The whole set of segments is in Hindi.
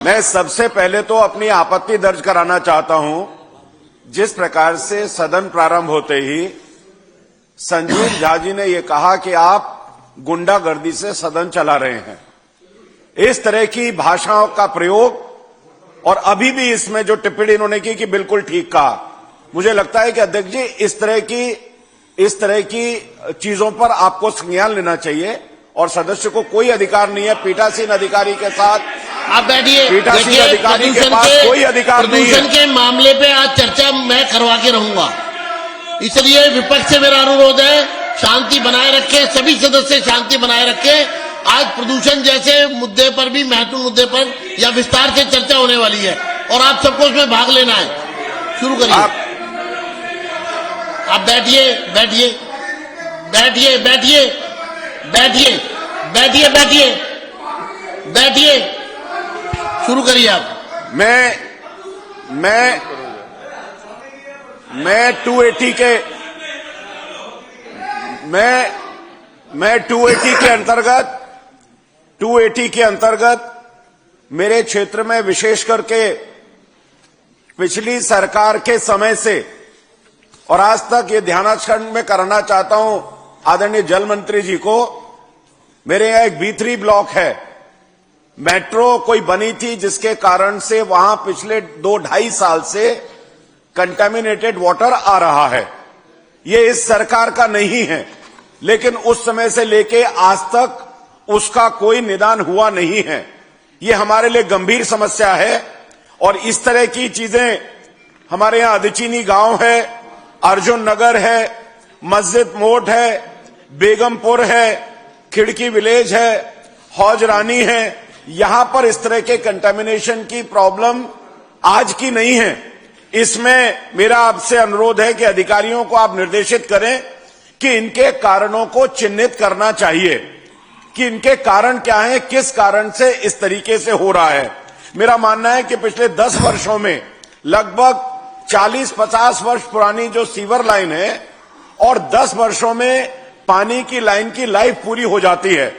मैं सबसे पहले तो अपनी आपत्ति दर्ज कराना चाहता हूं। जिस प्रकार से सदन प्रारंभ होते ही संजीव झा जी ने यह कहा कि आप गुंडागर्दी से सदन चला रहे हैं, इस तरह की भाषाओं का प्रयोग, और अभी भी इसमें जो टिप्पणी इन्होंने की कि बिल्कुल ठीक कहा, मुझे लगता है कि अध्यक्ष जी इस तरह की चीजों पर आपको संज्ञान लेना चाहिए और सदस्य को कोई अधिकार नहीं है पीठासीन अधिकारी के साथ। आप बैठिए। पीठासीन अधिकारी के पास कोई अधिकार नहीं है। प्रदूषण के मामले पे आज चर्चा मैं करवा के रहूंगा, इसलिए विपक्ष से मेरा अनुरोध है शांति बनाए रखें, सभी सदस्य शांति बनाए रखें। आज प्रदूषण जैसे मुद्दे पर भी, महत्वपूर्ण मुद्दे पर या विस्तार से चर्चा होने वाली है और आप सबको उसमें भाग लेना है। शुरू करिए। आप बैठिए बैठिए बैठिए बैठिए बैठिए बैठिए बैठिए बैठिए शुरू करिए आप। मैं 280 के अंतर्गत मेरे क्षेत्र में विशेष करके पिछली सरकार के समय से और आज तक ये ध्यानाकर्षण में करना चाहता हूं आदरणीय जल मंत्री जी को। मेरे यहां एक B3 ब्लॉक है, मेट्रो कोई बनी थी जिसके कारण से वहां पिछले 2-2.5 साल से कंटामिनेटेड वाटर आ रहा है। ये इस सरकार का नहीं है, लेकिन उस समय से लेके आज तक उसका कोई निदान हुआ नहीं है। ये हमारे लिए गंभीर समस्या है और इस तरह की चीजें हमारे यहां अदचीनी गांव है, अर्जुन नगर है, मस्जिद मोड़ है, बेगमपुर है, खिड़की विलेज है, हौज रानी है। यहां पर इस तरह के कंटामिनेशन की प्रॉब्लम आज की नहीं है। इसमें मेरा आपसे अनुरोध है कि अधिकारियों को आप निर्देशित करें कि इनके कारणों को चिन्हित करना चाहिए कि इनके कारण क्या है, किस कारण से इस तरीके से हो रहा है। मेरा मानना है कि पिछले 10 वर्षों में लगभग 40-50 वर्ष पुरानी जो सीवर लाइन है और 10 वर्षों में पानी की लाइन की लाइफ पूरी हो जाती है,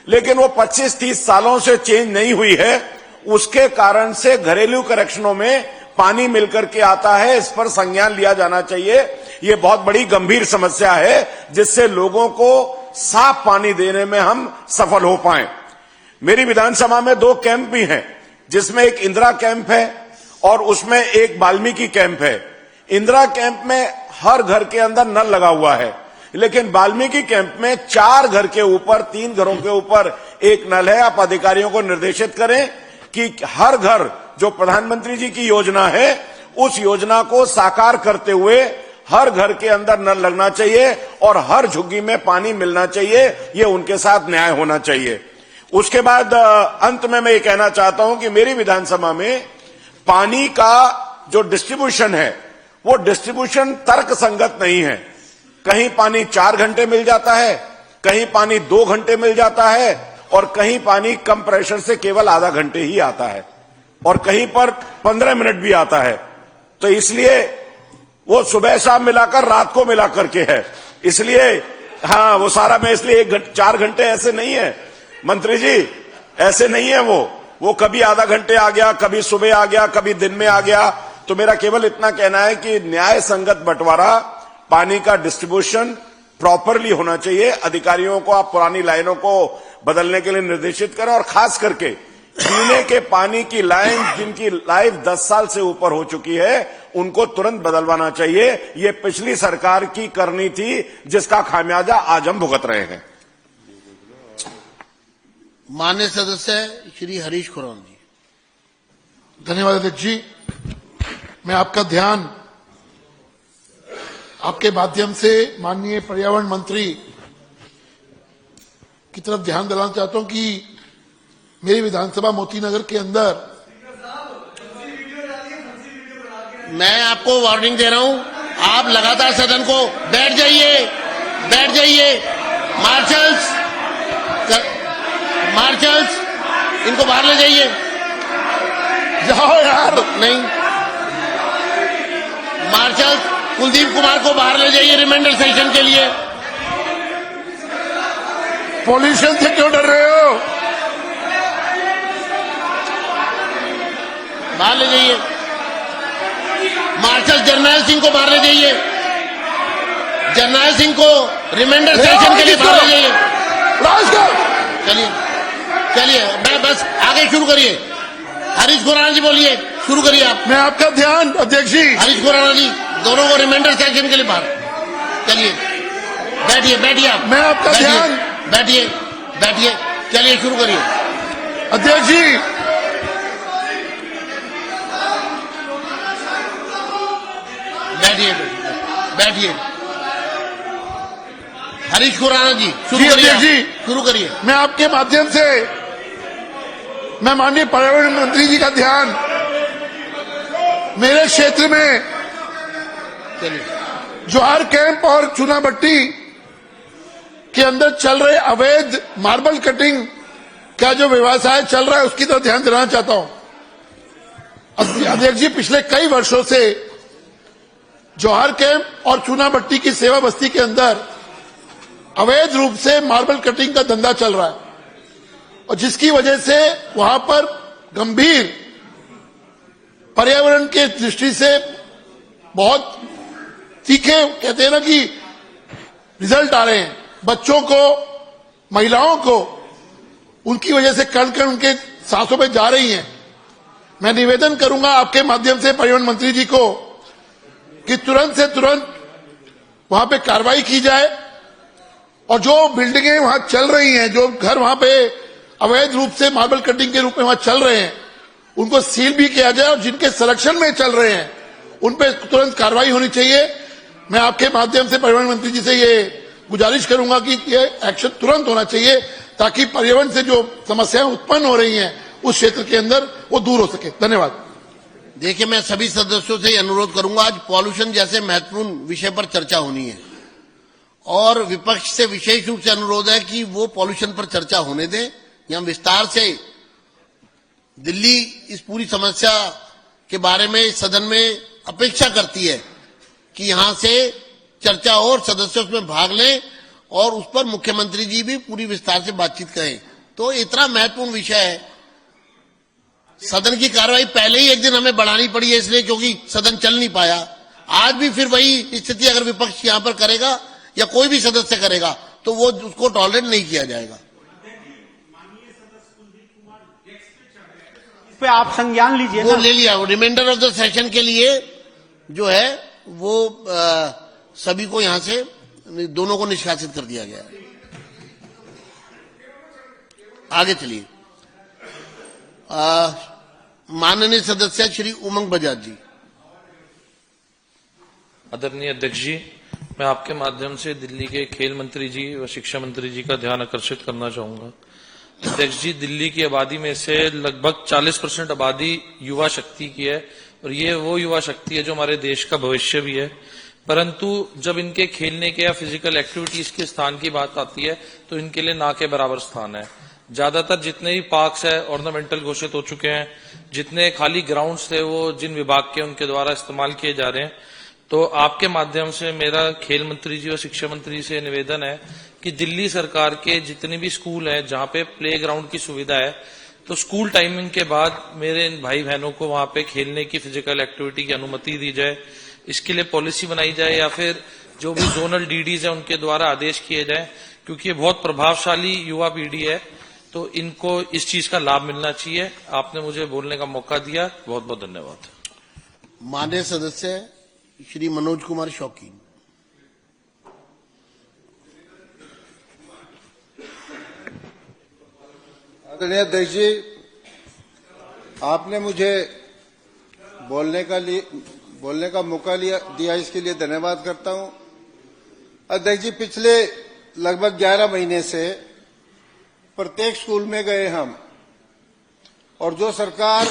लेकिन वो 25-30 सालों से चेंज नहीं हुई है। उसके कारण से घरेलू कनेक्शनों में पानी मिलकर के आता है। इस पर संज्ञान लिया जाना चाहिए। ये बहुत बड़ी गंभीर समस्या है जिससे लोगों को साफ पानी देने में हम सफल हो पाएं। मेरी विधानसभा में 2 कैंप भी हैं, जिसमें एक इंदिरा कैंप है और उसमें एक वाल्मीकि कैंप है। इंदिरा कैंप में हर घर के अंदर नल लगा हुआ है, लेकिन वाल्मीकि कैंप में 4 घर के ऊपर, 3 घरों के ऊपर एक नल है। आप अधिकारियों को निर्देशित करें कि हर घर, जो प्रधानमंत्री जी की योजना है, उस योजना को साकार करते हुए हर घर के अंदर नल लगना चाहिए और हर झुग्गी में पानी मिलना चाहिए। ये उनके साथ न्याय होना चाहिए। उसके बाद अंत में मैं ये कहना चाहता हूं कि मेरी विधानसभा में पानी का जो डिस्ट्रीब्यूशन है, वो डिस्ट्रीब्यूशन तर्क संगत नहीं है। कहीं पानी 4 घंटे मिल जाता है, कहीं पानी 2 घंटे मिल जाता है और कहीं पानी कम प्रेशर से केवल आधा घंटे ही आता है और कहीं पर 15 मिनट भी आता है। तो इसलिए वो सुबह शाम मिलाकर रात को मिलाकर के है। इसलिए हाँ, वो सारा में इसलिए 4 घंटे ऐसे नहीं है मंत्री जी, ऐसे नहीं है। वो कभी आधा घंटे आ गया, कभी सुबह आ गया, कभी दिन में आ गया। तो मेरा केवल इतना कहना है कि न्याय संगत बंटवारा, पानी का डिस्ट्रीब्यूशन प्रॉपरली होना चाहिए। अधिकारियों को आप पुरानी लाइनों को बदलने के लिए निर्देशित करें और खास करके पीने के पानी की लाइन जिनकी लाइफ 10 साल से ऊपर हो चुकी है, उनको तुरंत बदलवाना चाहिए। ये पिछली सरकार की करनी थी, जिसका खामियाजा आज हम भुगत रहे हैं। माननीय सदस्य श्री हरीश खुराना जी। धन्यवाद अध्यक्ष जी। मैं आपका ध्यान आपके माध्यम से माननीय पर्यावरण मंत्री की तरफ ध्यान दिलाना चाहता हूं कि मेरी विधानसभा मोती नगर के अंदर, मैं आपको वार्निंग दे रहा हूं, आप लगातार सदन को बैठ जाइए बैठ जाइए। मार्शल्स इनको बाहर ले जाइए। जाओ यार। नहीं, मार्शल्स कुलदीप कुमार को बाहर ले जाइए रिमाइंडर सेशन के लिए। पॉल्यूशन से क्यों डर रहे हो? बाहर ले जाइए। मार्शल जरनैल सिंह को बाहर ले जाइए। जरनैल सिंह को रिमाइंडर सेशन के लिए बाहर ले जाइए। चलिए चलिए, मैं बस आगे शुरू करिए। हरीश खुराना जी बोलिए, शुरू करिए आप। मैं आपका ध्यान, अध्यक्ष जी। हरीश खुराना जी, दोनों को रिमाइंडर सेशन के लिए बाहर। चलिए बैठिए, बैठिए आप। मैं आपका ध्यान। बैठिए बैठिए, चलिए शुरू करिए। अध्यक्ष जी, बैठिए बैठिए। हरीश खुराना जी, शुरू जी, करिए अध्यक्ष जी। शुरू करिए। मैं आपके माध्यम से मैं माननीय पर्यावरण मंत्री जी का ध्यान मेरे क्षेत्र में चलिए। जोहार कैंप और चूनाभट्टी के अंदर चल रहे अवैध मार्बल कटिंग का जो व्यवसाय चल रहा है उसकी तरफ ध्यान दिलाना चाहता हूं। अध्यक्ष जी, पिछले कई वर्षों से जोहार कैंप और चूनाभट्टी की सेवा बस्ती के अंदर अवैध रूप से मार्बल कटिंग का धंधा चल रहा है और जिसकी वजह से वहां पर गंभीर पर्यावरण के दृष्टि से बहुत तीखे, कहते हैं ना कि रिजल्ट आ रहे हैं। बच्चों को, महिलाओं को उनकी वजह से कण कण उनके सांसों पे जा रही हैं। मैं निवेदन करूंगा आपके माध्यम से पर्यावरण मंत्री जी को कि तुरंत से तुरंत वहां पे कार्रवाई की जाए और जो बिल्डिंगें वहां चल रही हैं, जो घर वहां पे अवैध रूप से मार्बल कटिंग के रूप में वहां चल रहे हैं, उनको सील भी किया जाए और जिनके संरक्षण में चल रहे हैं उन पर तुरंत कार्रवाई होनी चाहिए। मैं आपके माध्यम से पर्यावरण मंत्री जी से ये गुजारिश करूंगा कि ये एक्शन तुरंत होना चाहिए ताकि पर्यावरण से जो समस्याएं उत्पन्न हो रही हैं उस क्षेत्र के अंदर वो दूर हो सके। धन्यवाद। देखिए, मैं सभी सदस्यों से अनुरोध करूंगा, आज पॉल्यूशन जैसे महत्वपूर्ण विषय पर चर्चा होनी है और विपक्ष से विशेष रूप से अनुरोध है कि वो पॉल्यूशन पर चर्चा होने दें। यहां विस्तार से दिल्ली इस पूरी समस्या के बारे में सदन में अपेक्षा करती है कि यहां से चर्चा और सदस्य उसमें भाग लें और उस पर मुख्यमंत्री जी भी पूरी विस्तार से बातचीत करें। तो इतना महत्वपूर्ण विषय है। सदन की कार्रवाई पहले ही एक दिन हमें बढ़ानी पड़ी है इसलिए क्योंकि सदन चल नहीं पाया। आज भी फिर वही स्थिति अगर विपक्ष यहां पर करेगा या कोई भी सदस्य करेगा तो वो उसको टॉलरेट नहीं किया जाएगा। इस पे आप संज्ञान लीजिए। वो ले लिया, रिमाइंडर ऑफ द सेशन के लिए जो है वो सभी को यहां से दोनों को निष्कासित कर दिया गया है। आगे चलिए। माननीय सदस्य श्री उमंग बजाज जी। आदरणीय अध्यक्ष जी, मैं आपके माध्यम से दिल्ली के खेल मंत्री जी व शिक्षा मंत्री जी का ध्यान आकर्षित करना चाहूंगा। अध्यक्ष जी, दिल्ली की आबादी में से लगभग 40% आबादी युवा शक्ति की है और ये वो युवा शक्ति है जो हमारे देश का भविष्य भी है। परंतु जब इनके खेलने के या फिजिकल एक्टिविटीज के स्थान की बात आती है तो इनके लिए ना के बराबर स्थान है। ज्यादातर जितने भी पार्क्स है ऑर्नामेंटल घोषित हो चुके हैं, जितने खाली ग्राउंड्स थे वो जिन विभाग के उनके द्वारा इस्तेमाल किए जा रहे हैं। तो आपके माध्यम से मेरा खेल मंत्री जी और शिक्षा मंत्री से निवेदन है कि दिल्ली सरकार के जितने भी स्कूल हैं जहां पे प्ले ग्राउंड की सुविधा है तो स्कूल टाइमिंग के बाद मेरे भाई बहनों को वहां पे खेलने की फिजिकल एक्टिविटी की अनुमति दी जाए। इसके लिए पॉलिसी बनाई जाए या फिर जो भी जोनल डीडीज है उनके द्वारा आदेश किए जाए, क्योंकि ये बहुत प्रभावशाली युवा पीढ़ी है तो इनको इस चीज का लाभ मिलना चाहिए। आपने मुझे बोलने का मौका दिया, बहुत बहुत धन्यवाद। माननीय सदस्य श्री मनोज कुमार शौकीन। आदरणीय अध्यक्ष जी, आपने मुझे बोलने का मौका दिया, इसके लिए धन्यवाद करता हूं। अध्यक्ष जी, पिछले लगभग 11 महीने से प्रत्येक स्कूल में गए हम और जो सरकार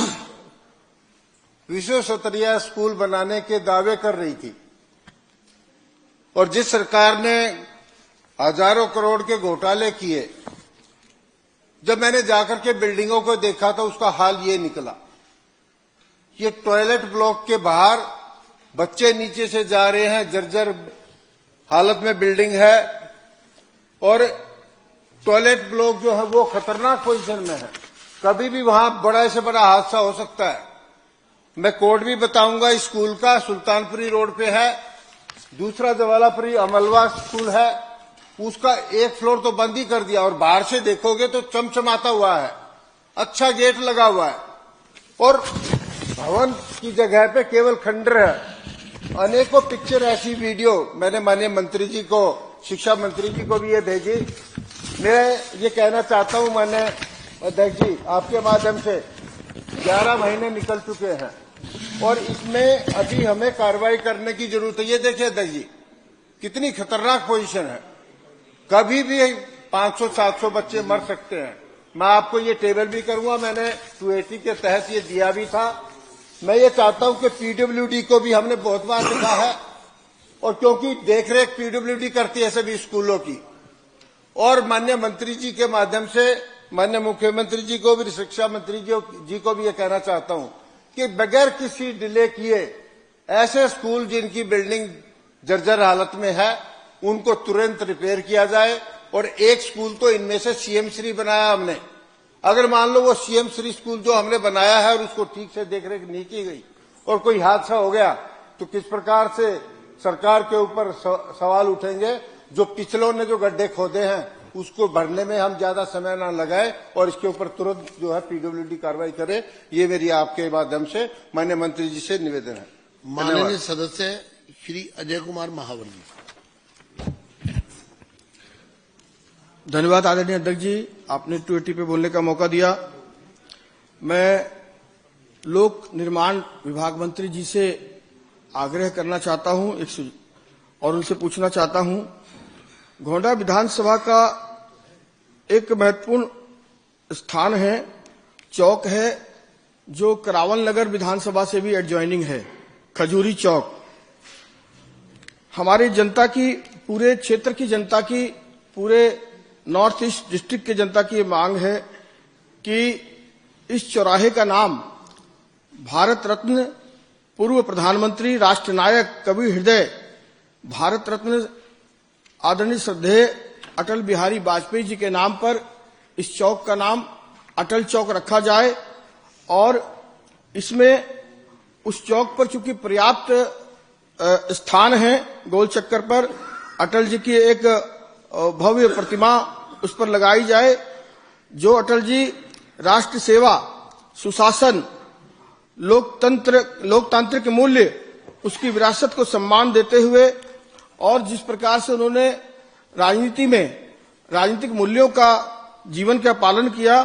विश्व स्तरीय स्कूल बनाने के दावे कर रही थी और जिस सरकार ने हजारों करोड़ के घोटाले किए, जब मैंने जाकर के बिल्डिंगों को देखा तो उसका हाल ये निकला। ये टॉयलेट ब्लॉक के बाहर बच्चे नीचे से जा रहे हैं, जर्जर हालत में बिल्डिंग है और टॉयलेट ब्लॉक जो है वो खतरनाक पोजीशन में है। कभी भी वहां बड़ा से बड़ा हादसा हो सकता है। मैं कोड भी बताऊंगा। स्कूल का सुल्तानपुरी रोड पे है, दूसरा जवालापुरी अमलवा स्कूल है, उसका एक फ्लोर तो बंद ही कर दिया और बाहर से देखोगे तो चमचमाता हुआ है, अच्छा गेट लगा हुआ है और भवन की जगह पे केवल खंडर है। अनेकों पिक्चर ऐसी वीडियो मैंने माननीय मंत्री जी को, शिक्षा मंत्री जी को भी ये भेजी। मैं ये कहना चाहता हूं माननीय अध्यक्ष जी, आपके माध्यम से 11 महीने निकल चुके हैं और इसमें अभी हमें कार्रवाई करने की जरूरत है। ये देखिए अध्यक्ष जी, कितनी खतरनाक पोजीशन है, कभी भी 500-700 बच्चे मर सकते हैं। मैं आपको ये टेबल भी करूंगा, मैंने 280 के तहत ये दिया भी था। मैं ये चाहता हूं कि पीडब्ल्यूडी को भी हमने बहुत बार लिखा है और क्योंकि देखरेख पीडब्ल्यूडी करती है सभी स्कूलों की, और माननीय मंत्री जी के माध्यम से माननीय मुख्यमंत्री जी को भी, शिक्षा मंत्री जी को भी ये कहना चाहता हूं कि बगैर किसी डिले किए ऐसे स्कूल जिनकी बिल्डिंग जर्जर हालत में है उनको तुरंत रिपेयर किया जाए। और एक स्कूल तो इनमें से सीएम श्री बनाया हमने, अगर मान लो वो सीएम श्री स्कूल जो हमने बनाया है और उसको ठीक से देखरेख नहीं की गई और कोई हादसा हो गया तो किस प्रकार से सरकार के ऊपर सवाल उठेंगे। जो पिछलों ने जो गड्ढे खोदे हैं उसको भरने में हम ज्यादा समय न लगाए और इसके ऊपर तुरंत जो है पीडब्ल्यूडी कार्रवाई करे। ये मेरी आपके माध्यम से माननीय मंत्री जी से निवेदन है। माननीय सदस्य श्री अजय कुमार महावर जी। धन्यवाद आदरणीय अध्यक्ष जी, आपने 280 पे बोलने का मौका दिया। मैं लोक निर्माण विभाग मंत्री जी से आग्रह करना चाहता हूं और उनसे पूछना चाहता हूं, गोंडा विधानसभा का एक महत्वपूर्ण स्थान है, चौक है जो करावल नगर विधानसभा से भी एडजॉइनिंग है, खजूरी चौक। हमारी जनता की, पूरे क्षेत्र की जनता की, पूरे नॉर्थ ईस्ट डिस्ट्रिक्ट की जनता की मांग है कि इस चौराहे का नाम भारत रत्न पूर्व प्रधानमंत्री, राष्ट्र नायक, कवि हृदय, भारत रत्न आदरणीय श्रद्धेय अटल बिहारी वाजपेयी जी के नाम पर इस चौक का नाम अटल चौक रखा जाए। और इसमें उस चौक पर चूंकि पर्याप्त स्थान है, गोल चक्कर पर अटल जी की एक भव्य प्रतिमा उस पर लगाई जाए, जो अटल जी राष्ट्र सेवा, सुशासन, लोकतांत्रिक मूल्य, उसकी विरासत को सम्मान देते हुए और जिस प्रकार से उन्होंने राजनीति में राजनीतिक मूल्यों का जीवन का पालन किया,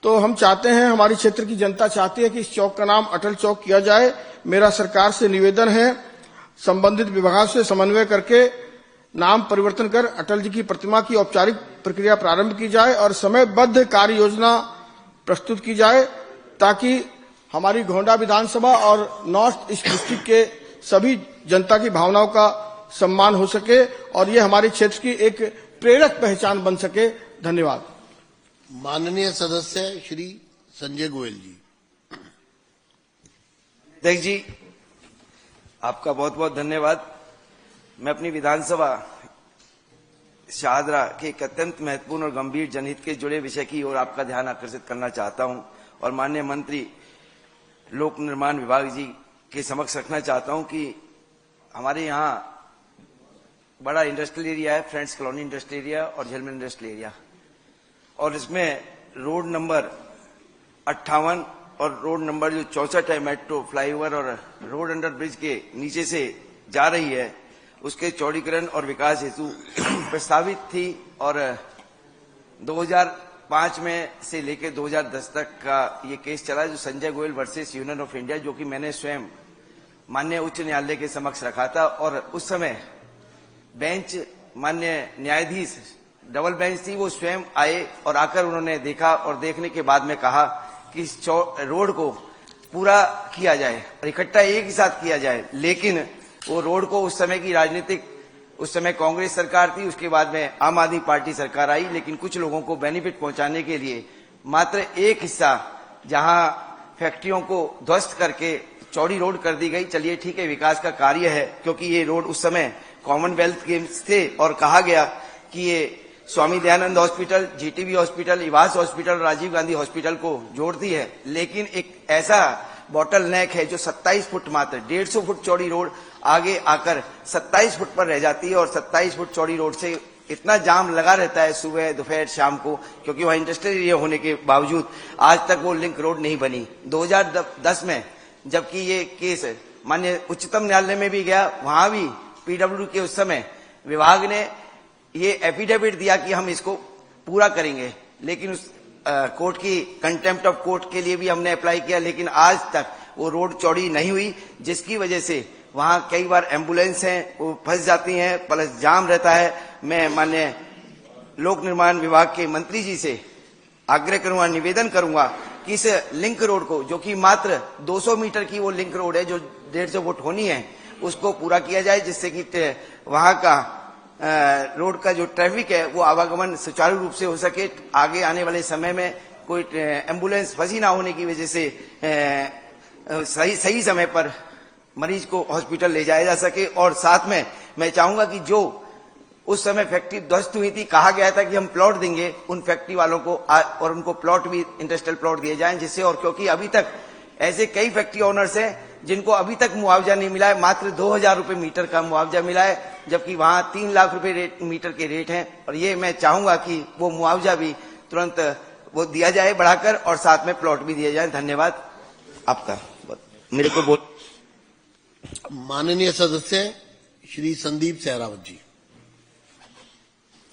तो हम चाहते हैं, हमारी क्षेत्र की जनता चाहती है कि इस चौक का नाम अटल चौक किया जाए। मेरा सरकार से निवेदन है, संबंधित विभाग से समन्वय करके नाम परिवर्तन कर अटल जी की प्रतिमा की औपचारिक प्रक्रिया प्रारंभ की जाए और समयबद्ध कार्य योजना प्रस्तुत की जाए, ताकि हमारी गोंडा विधानसभा और नॉर्थ ईस्ट डिस्ट्रिक्ट के सभी जनता की भावनाओं का सम्मान हो सके और ये हमारे क्षेत्र की एक प्रेरक पहचान बन सके। धन्यवाद। माननीय सदस्य श्री संजय गोयल जी। अध्यक्ष जी, आपका बहुत बहुत धन्यवाद। मैं अपनी विधानसभा शाहदरा के एक अत्यंत महत्वपूर्ण और गंभीर जनहित के जुड़े विषय की ओर आपका ध्यान आकर्षित करना चाहता हूं और माननीय मंत्री लोक निर्माण विभाग जी के समक्ष रखना चाहता हूं कि हमारे यहाँ बड़ा इंडस्ट्रियल एरिया है, फ्रेंड्स कॉलोनी इंडस्ट्रियल एरिया और झेलमन इंडस्ट्रियल एरिया, और इसमें रोड नंबर 58 और रोड नंबर जो 64 है, मेट्रो फ्लाईओवर और रोड अंडर ब्रिज के नीचे से जा रही है, उसके चौड़ीकरण और विकास हेतु प्रस्तावित थी। और 2005 में से लेकर 2010 तक का ये केस चला, जो Sanjay Goyal versus union of India, जो कि मैंने स्वयं माननीय उच्च न्यायालय के समक्ष रखा था। और उस समय बेंच, माननीय न्यायाधीश, डबल बेंच थी, वो स्वयं आए और आकर उन्होंने देखा और देखने के बाद में कहा कि इस रोड को पूरा किया जाए और इकट्ठा एक ही साथ किया जाए। लेकिन वो रोड को उस समय की राजनीतिक, उस समय कांग्रेस सरकार थी, उसके बाद में आम आदमी पार्टी सरकार आई, लेकिन कुछ लोगों को बेनिफिट पहुंचाने के लिए मात्र एक हिस्सा जहां फैक्ट्रियों को ध्वस्त करके चौड़ी रोड कर दी गई। चलिए ठीक है, विकास का कार्य है, क्योंकि ये रोड उस समय कॉमनवेल्थ गेम्स थे और कहा गया कि ये Swami Dayanand hospital, GTB hospital, इवास हॉस्पिटल, राजीव गांधी हॉस्पिटल को जोड़ती है। लेकिन एक ऐसा बॉटल नेक है जो 27 फुट मात्र 150 फुट चौड़ी रोड आगे आकर 27 फुट पर रह जाती है और 27 फुट चौड़ी रोड से इतना जाम लगा रहता है सुबह दोपहर शाम को, क्योंकि वहां इंडस्ट्रियल एरिया होने के बावजूद आज तक वो लिंक रोड नहीं बनी। 2010 में जबकि ये केस माननीय उच्चतम न्यायालय में भी गया, वहां भी पीडब्ल्यू के उस समय विभाग ने ये एफिडेविट दिया कि हम इसको पूरा करेंगे, लेकिन उस कोर्ट की कंटेम्प्ट ऑफ कोर्ट के लिए भी हमने अप्लाई किया, लेकिन आज तक वो रोड चौड़ी नहीं हुई, जिसकी वजह से वहां कई बार एम्बुलेंस हैं वो फंस जाती हैं, प्लस जाम रहता है। मैं माननीय लोक निर्माण विभाग के मंत्री जी से आग्रह करूंगा, निवेदन करूंगा कि इस लिंक रोड को, जो कि मात्र 200 मीटर की वो लिंक रोड है जो 150 फुट होनी है, उसको पूरा किया जाए, जिससे कि वहां का रोड का जो ट्रैफिक है वो आवागमन सुचारू रूप से हो सके। आगे आने वाले समय में कोई एम्बुलेंस फंसी ना होने की वजह से सही समय पर मरीज को हॉस्पिटल ले जाया जा सके। और साथ में मैं चाहूंगा कि जो उस समय फैक्ट्री ध्वस्त हुई थी, कहा गया था कि हम प्लॉट देंगे उन फैक्ट्री वालों को, और उनको प्लॉट भी इंडस्ट्रियल प्लॉट दिए जाएं, जिससे, और क्योंकि अभी तक ऐसे कई फैक्ट्री ओनर्स हैं जिनको अभी तक मुआवजा नहीं मिला है, मात्र 2000 रुपए मीटर का मुआवजा मिला है, जबकि वहां 3 लाख रुपए मीटर के रेट हैं। और ये मैं चाहूंगा कि वो मुआवजा भी तुरंत वो दिया जाए बढ़ाकर, और साथ में प्लॉट भी दिए जाए। धन्यवाद आपका। मेरे को बोल माननीय सदस्य श्री संदीप सहरावत जी।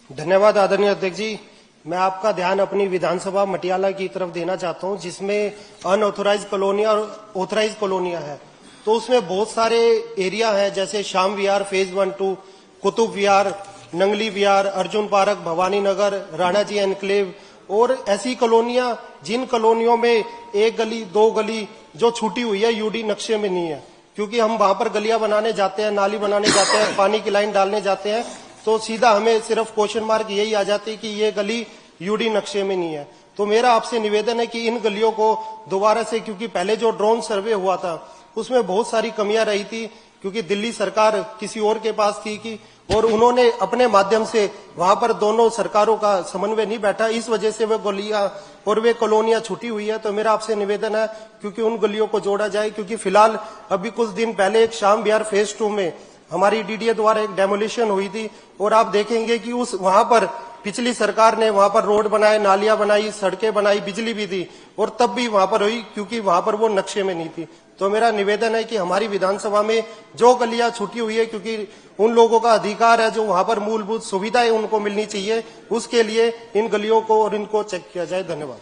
धन्यवाद आदरणीय अध्यक्ष जी। मैं आपका ध्यान अपनी विधानसभा मटियाला की तरफ देना चाहता हूं, जिसमें अनऑथोराइज कॉलोनियां और ऑथोराइज कॉलोनियां हैं। तो उसमें बहुत सारे एरिया हैं, जैसे श्याम विहार फेज 1-2, कुतुब विहार, नंगली विहार, अर्जुन पार्क, भवानी नगर, राणा जी एनक्लेव, और ऐसी कॉलोनियां जिन कॉलोनियों में एक गली 2 गली जो छूटी हुई है यूडी नक्शे में नहीं है, क्योंकि हम वहां पर गलियां बनाने जाते हैं, नाली बनाने जाते हैं, पानी की लाइन डालने जाते हैं, तो सीधा हमें सिर्फ क्वेश्चन मार्क यही आ जाती है कि ये गली यूडी नक्शे में नहीं है। तो मेरा आपसे निवेदन है कि इन गलियों को दोबारा से, क्योंकि पहले जो ड्रोन सर्वे हुआ था उसमें बहुत सारी कमियां रही थी, क्योंकि दिल्ली सरकार किसी और के पास थी कि, और उन्होंने अपने माध्यम से वहां पर दोनों सरकारों का समन्वय नहीं बैठा, इस वजह से वे गलियां और वे कॉलोनियां छूटी हुई है। तो मेरा आपसे निवेदन है क्योंकि उन गलियों को जोड़ा जाए, क्योंकि फिलहाल अभी कुछ दिन पहले एक श्याम विहार फेज 2 में हमारी डीडीए द्वारा एक डेमोलिशन हुई थी, और आप देखेंगे कि उस वहां पर पिछली सरकार ने वहां पर रोड बनाए, नालियां बनाई, सड़कें बनाई, बिजली भी दी, और तब भी वहां पर हुई क्योंकि वहां पर वो नक्शे में नहीं थी। तो मेरा निवेदन है कि हमारी विधानसभा में जो गलियां छूटी हुई है, क्योंकि उन लोगों का अधिकार है जो वहां पर मूलभूत सुविधाएं उनको मिलनी चाहिए, उसके लिए इन गलियों को और इनको चेक किया जाए। धन्यवाद।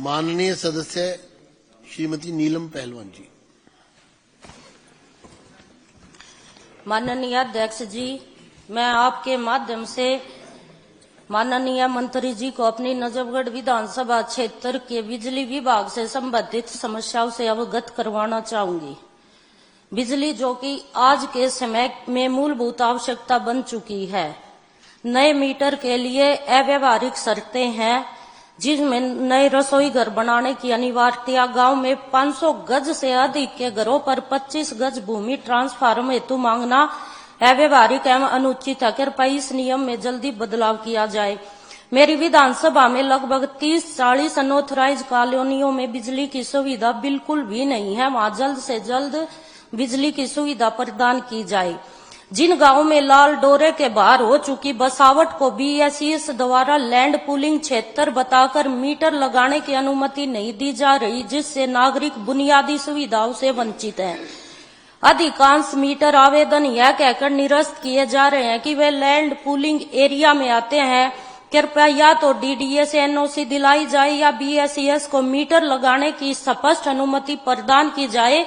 माननीय सदस्य श्रीमती नीलम पहलवान जी। माननीय अध्यक्ष जी, मैं आपके माध्यम से माननीय मंत्री जी को अपनी नजफगढ़ विधानसभा क्षेत्र के बिजली विभाग से संबंधित समस्याओं से अवगत करवाना चाहूंगी। बिजली जो कि आज के समय में मूलभूत आवश्यकता बन चुकी है। नए मीटर के लिए अव्यवहारिक शर्तें हैं, जिसमें नए रसोई घर बनाने की अनिवार्यता, गांव में 500 गज से अधिक के घरों पर 25 गज भूमि ट्रांसफार्मर हेतु मांगना अव्यवहारिक एवं अनुचित है। कृपया इस नियम में जल्दी बदलाव किया जाए। मेरी विधानसभा में लगभग 30-40 अनऑथराइज कॉलोनियों में बिजली की सुविधा बिल्कुल भी नहीं है, वहां जल्द से जल्द बिजली की सुविधा प्रदान की जाए। जिन गांवों में लाल डोरे के बाहर हो चुकी बसावट को बीएसईएस द्वारा लैंड पूलिंग क्षेत्र बताकर मीटर लगाने की अनुमति नहीं दी जा रही, जिससे नागरिक बुनियादी सुविधाओं से वंचित हैं। अधिकांश मीटर आवेदन यह कहकर निरस्त किए जा रहे हैं कि वे लैंड पूलिंग एरिया में आते हैं। कृपया या तो डीडीए से एनओसी दिलाई जाए या बीएसईएस को मीटर लगाने की स्पष्ट अनुमति प्रदान की जाए,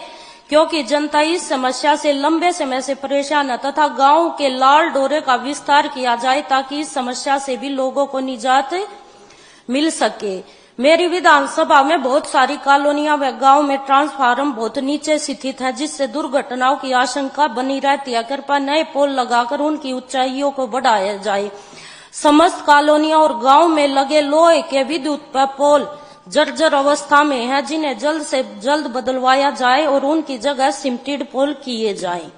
क्योंकि जनता इस समस्या से लंबे समय से परेशान है, तथा गांव के लाल डोरे का विस्तार किया जाए ताकि इस समस्या से भी लोगों को निजात मिल सके। मेरी विधानसभा में बहुत सारी कॉलोनियां व गांव में ट्रांसफार्मर बहुत नीचे स्थित है, जिससे दुर्घटनाओं की आशंका बनी रहती है। कृपया नए पोल लगाकर उनकी ऊंचाइयों को बढ़ाया जाए। समस्त कॉलोनियां और गांव में लगे लोहे के विद्युत पोल जर्जर अवस्था में है, जिन्हें जल्द से जल्द बदलवाया जाए और उनकी जगह सीमेंटेड पोल किए जाएं।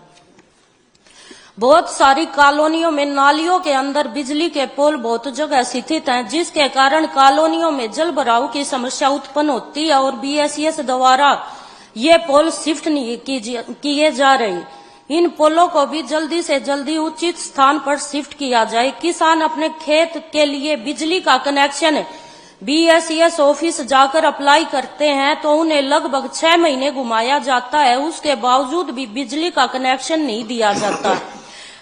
बहुत सारी कॉलोनियों में नालियों के अंदर बिजली के पोल बहुत जगह स्थित हैं, जिसके कारण कॉलोनियों में जल भराव की समस्या उत्पन्न होती है और BSES द्वारा ये पोल शिफ्ट नहीं किए जा रहे। इन पोलों को भी जल्दी से जल्दी उचित स्थान पर शिफ्ट किया जाए। किसान अपने खेत के लिए बिजली का कनेक्शन BSES ऑफिस जाकर अप्लाई करते हैं तो उन्हें लगभग 6 महीने घुमाया जाता है, उसके बावजूद भी बिजली का कनेक्शन नहीं दिया जाता।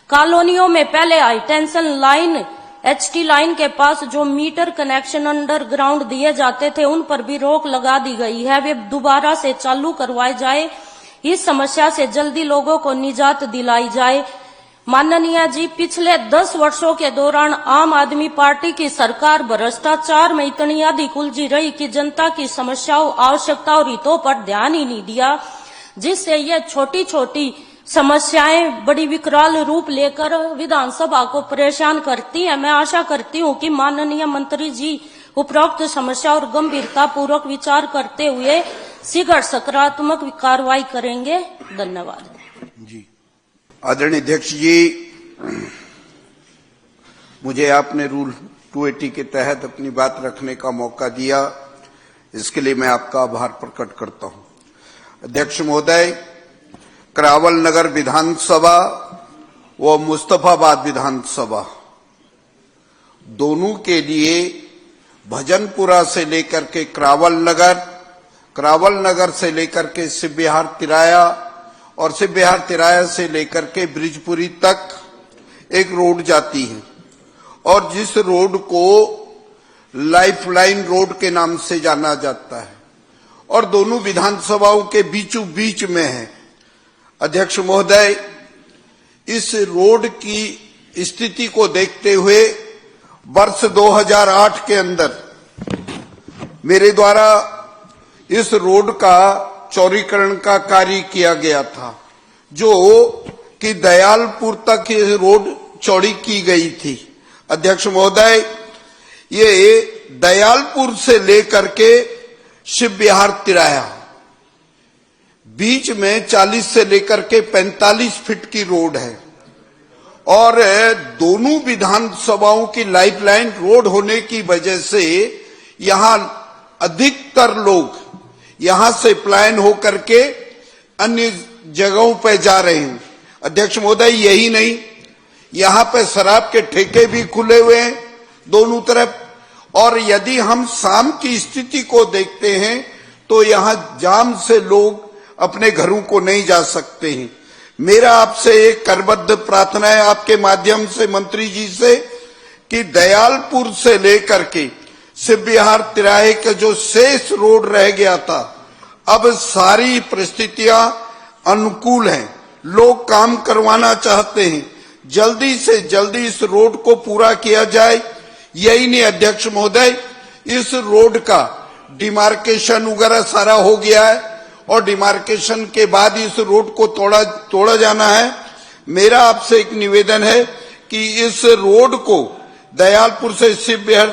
कॉलोनियों में पहले high tension line HT line के पास जो मीटर कनेक्शन अंडरग्राउंड दिए जाते थे उन पर भी रोक लगा दी गई है, वे दोबारा से चालू करवाए जाए। इस समस्या से जल्दी लोगों को निजात दिलाई जाए। माननीय जी, पिछले 10 वर्षों के दौरान आम आदमी पार्टी की सरकार भ्रष्टाचार में इतनी अधिक उलझी रही कि जनता की समस्याओं, आवश्यकता और हितों पर ध्यान ही नहीं दिया, जिससे ये छोटी छोटी समस्याएं बड़ी विकराल रूप लेकर विधानसभा को परेशान करती है। मैं आशा करती हूं कि माननीय मंत्री जी उपरोक्त समस्या और गंभीरता पूर्वक विचार करते हुए शीघ्र सकारात्मक कार्रवाई करेंगे। धन्यवाद जी। आदरणीय अध्यक्ष जी, मुझे आपने रूल 280 के तहत अपनी बात रखने का मौका दिया, इसके लिए मैं आपका आभार प्रकट करता हूं। अध्यक्ष महोदय, करावल नगर विधानसभा व मुस्तफाबाद विधानसभा दोनों के लिए भजनपुरा से लेकर के करावल नगर से लेकर के शिव विहार तिराया और शिव विहार तिराया से लेकर के ब्रिजपुरी तक एक रोड जाती है और जिस रोड को लाइफलाइन रोड के नाम से जाना जाता है और दोनों विधानसभाओं के बीचों बीच में है। अध्यक्ष महोदय, इस रोड की स्थिति को देखते हुए वर्ष 2008 के अंदर मेरे द्वारा इस रोड का चौड़ीकरण का कार्य किया गया था, जो कि दयालपुर तक ये रोड चौड़ी की गई थी। अध्यक्ष महोदय, ये दयालपुर से लेकर के शिव विहार तिराया बीच में 40 से लेकर के 45 फीट की रोड है और दोनों विधानसभाओं की लाइफलाइन रोड होने की वजह से यहां अधिकतर लोग यहां से पलायन होकर के अन्य जगहों पर जा रहे हैं। अध्यक्ष महोदय, यही नहीं, यहां पे शराब के ठेके भी खुले हुए हैं दोनों तरफ और यदि हम शाम की स्थिति को देखते हैं तो यहां जाम से लोग अपने घरों को नहीं जा सकते हैं। मेरा आपसे एक करबद्ध प्रार्थना है आपके माध्यम से मंत्री जी से कि दयालपुर से लेकर के शिव विहार तिराहे का जो शेष रोड रह गया था, अब सारी परिस्थितियां अनुकूल हैं, लोग काम करवाना चाहते हैं, जल्दी से जल्दी इस रोड को पूरा किया जाए। यही नहीं अध्यक्ष महोदय, इस रोड का डिमार्केशन वगैरह सारा हो गया है और डिमार्केशन के बाद इस रोड को तोड़ा जाना है। मेरा आपसे एक निवेदन है कि इस रोड को दयालपुर से शिव विहार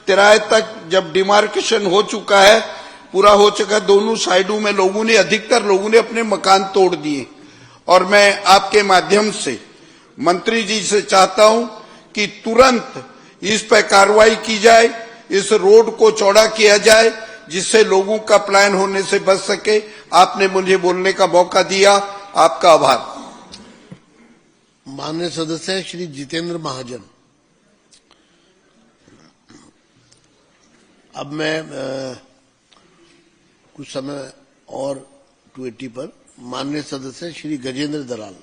तिराहे तक जब डिमार्केशन हो चुका है, पूरा हो चुका है, दोनों साइडों में अधिकतर लोगों ने अपने मकान तोड़ दिए और मैं आपके माध्यम से मंत्री जी से चाहता हूं कि तुरंत इस पर कार्रवाई की जाए, इस रोड को चौड़ा किया जाए जिससे लोगों का पलायन होने से बच सके। आपने मुझे बोलने का मौका दिया, आपका आभार। माननीय सदस्य श्री जितेंद्र महाजन। अब मैं कुछ समय और 280 पर माननीय सदस्य श्री गजेंद्र दलाल।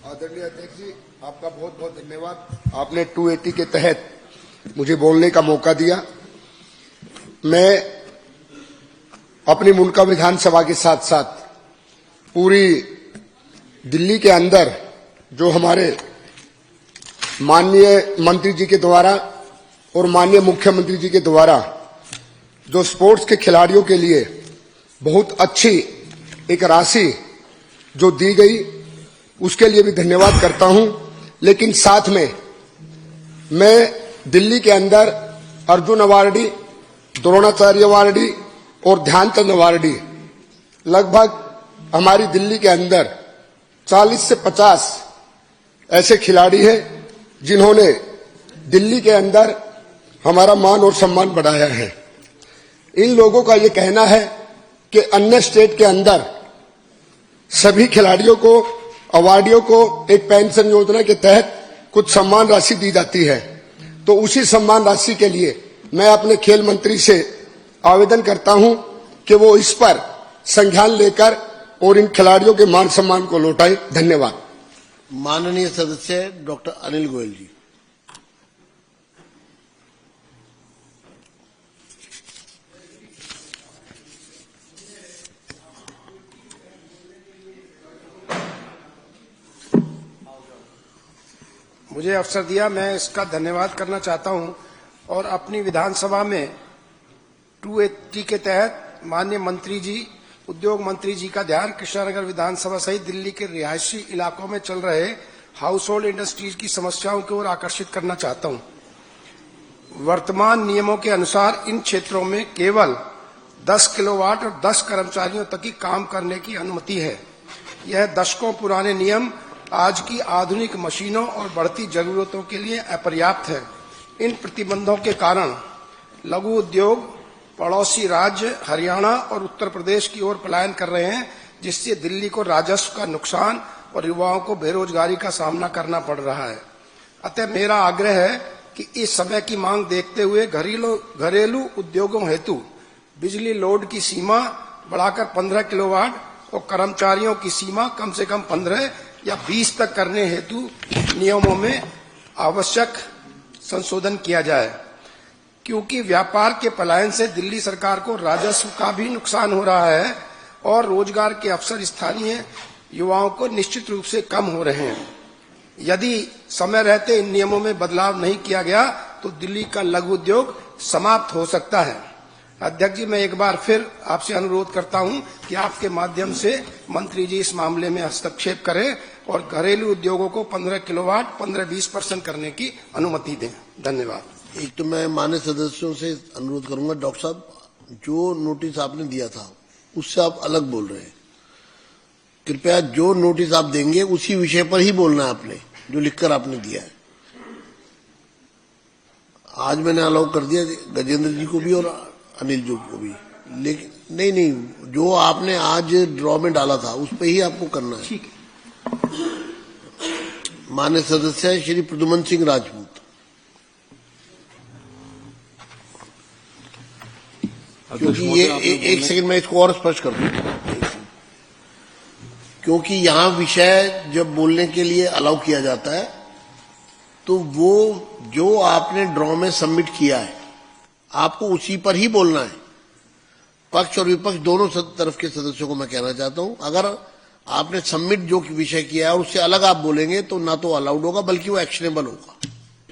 आदरणीय अध्यक्ष जी, आपका बहुत बहुत धन्यवाद। आपने 280 के तहत मुझे बोलने का मौका दिया। मैं अपनी मुल्का विधानसभा के साथ साथ पूरी दिल्ली के अंदर जो हमारे माननीय मंत्री जी के द्वारा और माननीय मुख्यमंत्री जी के द्वारा जो स्पोर्ट्स के खिलाड़ियों के लिए बहुत अच्छी एक राशि जो दी गई, उसके लिए भी धन्यवाद करता हूं। लेकिन साथ में मैं दिल्ली के अंदर अर्जुन अवार्डी, द्रोणाचार्य अवार्डी और ध्यानचंद अवार्डी लगभग हमारी दिल्ली के अंदर 40 से 50 ऐसे खिलाड़ी हैं जिन्होंने दिल्ली के अंदर हमारा मान और सम्मान बढ़ाया है। इन लोगों का ये कहना है कि अन्य स्टेट के अंदर सभी खिलाड़ियों को, अवार्डियों को एक पेंशन योजना के तहत कुछ सम्मान राशि दी जाती है, तो उसी सम्मान राशि के लिए मैं अपने खेल मंत्री से आवेदन करता हूं कि वो इस पर संज्ञान लेकर और इन खिलाड़ियों के मान सम्मान को लौटाएं। धन्यवाद। माननीय सदस्य डॉक्टर अनिल गोयल जी। मुझे अवसर दिया, मैं इसका धन्यवाद करना चाहता हूं और अपनी विधानसभा में 280 के तहत माननीय मंत्री जी, उद्योग मंत्री जी का ध्यान कृष्णानगर विधानसभा सहित दिल्ली के रिहायशी इलाकों में चल रहे हाउस होल्ड इंडस्ट्रीज की समस्याओं की ओर आकर्षित करना चाहता हूं। वर्तमान नियमों के अनुसार इन क्षेत्रों में केवल 10 किलोवाट और 10 कर्मचारियों तक ही काम करने की अनुमति है। यह दशकों पुराने नियम आज की आधुनिक मशीनों और बढ़ती जरूरतों के लिए अपर्याप्त है। इन प्रतिबंधों के कारण लघु उद्योग पड़ोसी राज्य हरियाणा और उत्तर प्रदेश की ओर पलायन कर रहे हैं, जिससे दिल्ली को राजस्व का नुकसान और युवाओं को बेरोजगारी का सामना करना पड़ रहा है। अतः मेरा आग्रह है कि इस समय की मांग देखते हुए घरेलू उद्योगों हेतु बिजली लोड की सीमा बढ़ाकर 15 किलोवाट और कर्मचारियों की सीमा कम से कम 15 या 20 तक करने हेतु नियमों में आवश्यक संशोधन किया जाए, क्योंकि व्यापार के पलायन से दिल्ली सरकार को राजस्व का भी नुकसान हो रहा है और रोजगार के अवसर स्थानीय युवाओं को निश्चित रूप से कम हो रहे हैं। यदि समय रहते इन नियमों में बदलाव नहीं किया गया तो दिल्ली का लघु उद्योग समाप्त हो सकता है। अध्यक्ष जी, मैं एक बार फिर आपसे अनुरोध करता हूं कि आपके माध्यम से मंत्री जी इस मामले में हस्तक्षेप करें और घरेलू उद्योगों को 15 किलोवाट 15-20% करने की अनुमति दें। धन्यवाद। एक तो मैं माननीय सदस्यों से अनुरोध करूंगा, डॉक्टर साहब जो नोटिस आपने दिया था उससे आप अलग बोल रहे हैं। कृपया जो नोटिस आप देंगे उसी विषय पर ही बोलना है आपने, जो लिखकर आपने दिया है। आज मैंने अलाउ कर दिया गजेंद्र जी को भी और अनिल जी को भी, लेकिन नहीं, जो आपने आज ड्रॉ में डाला था उस पर ही आपको करना है। ठीक है। माननीय सदस्य श्री प्रद्युमन सिंह राजपूत। क्योंकि ये एक सेकंड मैं इसको और स्पष्ट कर दूं, क्योंकि यहाँ विषय जब बोलने के लिए अलाउ किया जाता है तो वो जो आपने ड्रॉ में सबमिट किया है आपको उसी पर ही बोलना है। पक्ष और विपक्ष दोनों तरफ के सदस्यों को मैं कहना चाहता हूं, अगर आपने सबमिट जो विषय किया है उससे अलग आप बोलेंगे तो ना तो अलाउड होगा बल्कि वो एक्शनेबल होगा।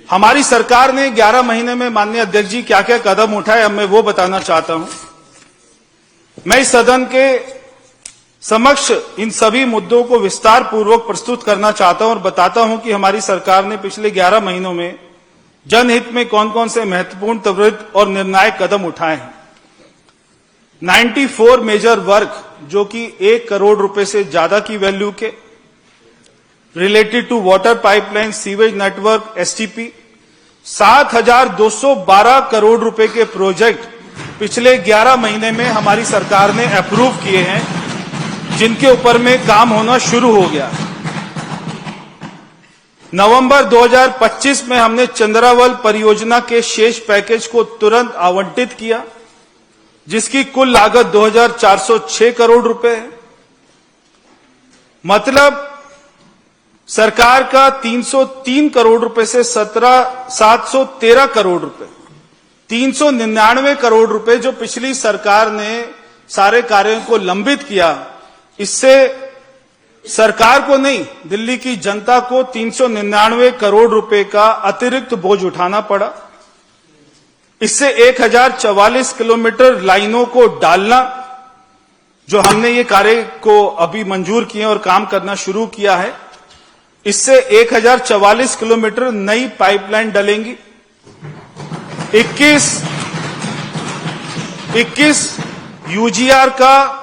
हमारी सरकार ने 11 महीने में माननीय अध्यक्ष जी क्या क्या कदम उठाए अब मैं वो बताना चाहता हूं। मैं इस सदन के समक्ष इन सभी मुद्दों को विस्तार पूर्वक प्रस्तुत करना चाहता हूं और बताता हूं कि हमारी सरकार ने पिछले 11 महीनों में जनहित में कौन कौन से महत्वपूर्ण त्वरित और निर्णायक कदम उठाए हैं। 94 मेजर वर्क जो कि 1 करोड़ रुपए से ज्यादा की वैल्यू के related to water pipeline sewage network STP, 7,212 crore रुपए के प्रोजेक्ट पिछले 11 महीने में हमारी सरकार ने अप्रूव किए हैं, जिनके ऊपर में काम होना शुरू हो गया। नवंबर 2025 में हमने चंद्रावल परियोजना के शेष पैकेज को तुरंत आवंटित किया, जिसकी कुल लागत 2,406 करोड़ रुपए है। मतलब सरकार का 303 करोड़ रुपए से 713 करोड़ रुपए, 399 करोड़ रुपए जो पिछली सरकार ने सारे कार्यों को लंबित किया, इससे सरकार को नहीं दिल्ली की जनता को 399 करोड़ रुपए का अतिरिक्त बोझ उठाना पड़ा। इससे 1044 किलोमीटर लाइनों को डालना, जो हमने ये कार्य को अभी मंजूर किए और काम करना शुरू किया है, इससे 1044 किलोमीटर नई पाइपलाइन डलेंगी। 21 यूजीआर का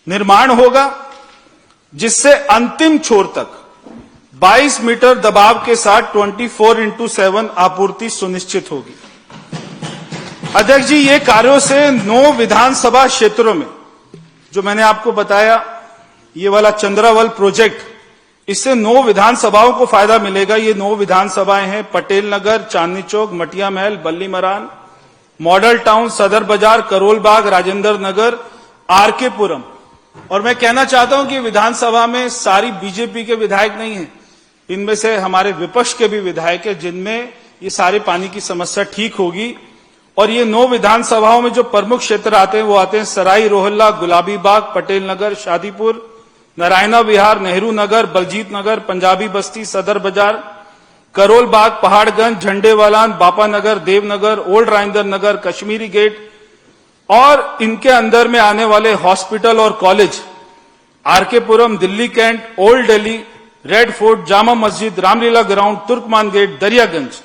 निर्माण होगा, जिससे अंतिम छोर तक 22 मीटर दबाव के साथ 24x7 आपूर्ति सुनिश्चित होगी। अध्यक्ष जी, ये कार्यों से 9 विधानसभा क्षेत्रों में, जो मैंने आपको बताया ये वाला चंद्रावल प्रोजेक्ट, इससे 9 विधानसभाओं को फायदा मिलेगा। ये 9 विधानसभाएं हैं पटेल नगर, चांदनी चौक, मटिया महल, बल्ली मरान, मॉडल टाउन, सदर बाजार, करोल बाग, राजेंद्र नगर, आरके पुरम। और मैं कहना चाहता हूं कि विधानसभा में सारी बीजेपी के विधायक नहीं हैं, इनमें से हमारे विपक्ष के भी विधायक हैं, जिनमें ये सारे पानी की समस्या ठीक होगी। और ये 9 विधानसभाओं में जो प्रमुख क्षेत्र आते हैं वो आते हैं सराई रोहिल्ला, गुलाबी बाग, पटेल नगर, शादीपुर, नारायणा विहार, नेहरू नगर, बलजीत नगर, पंजाबी बस्ती, सदर बाजार, करोल बाग, पहाड़गंज, झंडेवालान, बापा नगर, देवनगर, ओल्ड राजेंद्र नगर, कश्मीरी गेट और इनके अंदर में आने वाले हॉस्पिटल और college, RK Puram, Delhi cantt, old Delhi, red fort, Jama Masjid, Ramlila ground, Turkman gate, Daryaganj,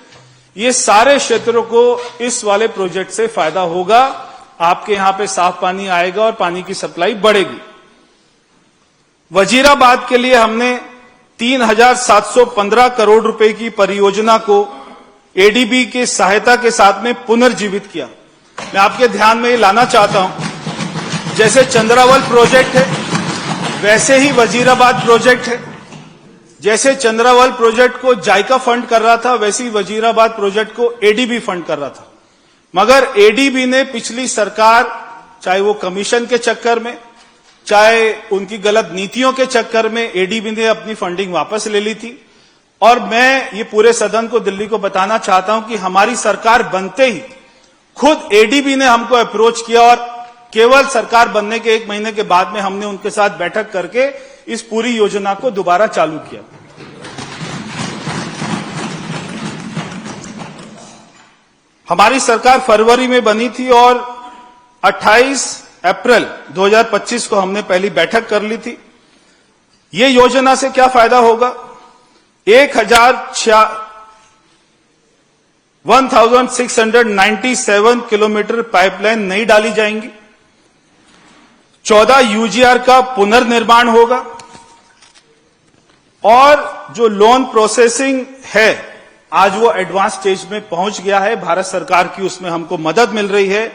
ये सारे क्षेत्रों को इस वाले प्रोजेक्ट से फायदा होगा। आपके यहां पे साफ पानी आएगा और पानी की सप्लाई बढ़ेगी। वजीराबाद के लिए हमने 3,715 करोड़ रुपए की परियोजना को एडीबी की सहायता के साथ में पुनर्जीवित किया। मैं आपके ध्यान में ये लाना चाहता हूं, जैसे चंद्रावल प्रोजेक्ट है वैसे ही वजीराबाद प्रोजेक्ट है। जैसे चंद्रावल प्रोजेक्ट को जायका फंड कर रहा था, वैसे ही वजीराबाद प्रोजेक्ट को एडीबी फंड कर रहा था। मगर एडीबी ने पिछली सरकार, चाहे वो कमीशन के चक्कर में, चाहे उनकी गलत नीतियों के चक्कर में, एडीबी ने अपनी फंडिंग वापस ले ली थी। और मैं ये पूरे सदन को, दिल्ली को बताना चाहता हूं कि हमारी सरकार बनते ही खुद एडीबी ने हमको अप्रोच किया और केवल सरकार बनने के 1 महीने के बाद में हमने उनके साथ बैठक करके इस पूरी योजना को दोबारा चालू किया। हमारी सरकार फरवरी में बनी थी और 28 अप्रैल 2025 को हमने पहली बैठक कर ली थी। ये योजना से क्या फायदा होगा? 1697 किलोमीटर पाइपलाइन नई डाली जाएंगी। 14 यूजीआर का पुनर्निर्माण होगा और जो लोन प्रोसेसिंग है आज वो एडवांस स्टेज में पहुंच गया है। भारत सरकार की उसमें हमको मदद मिल रही है।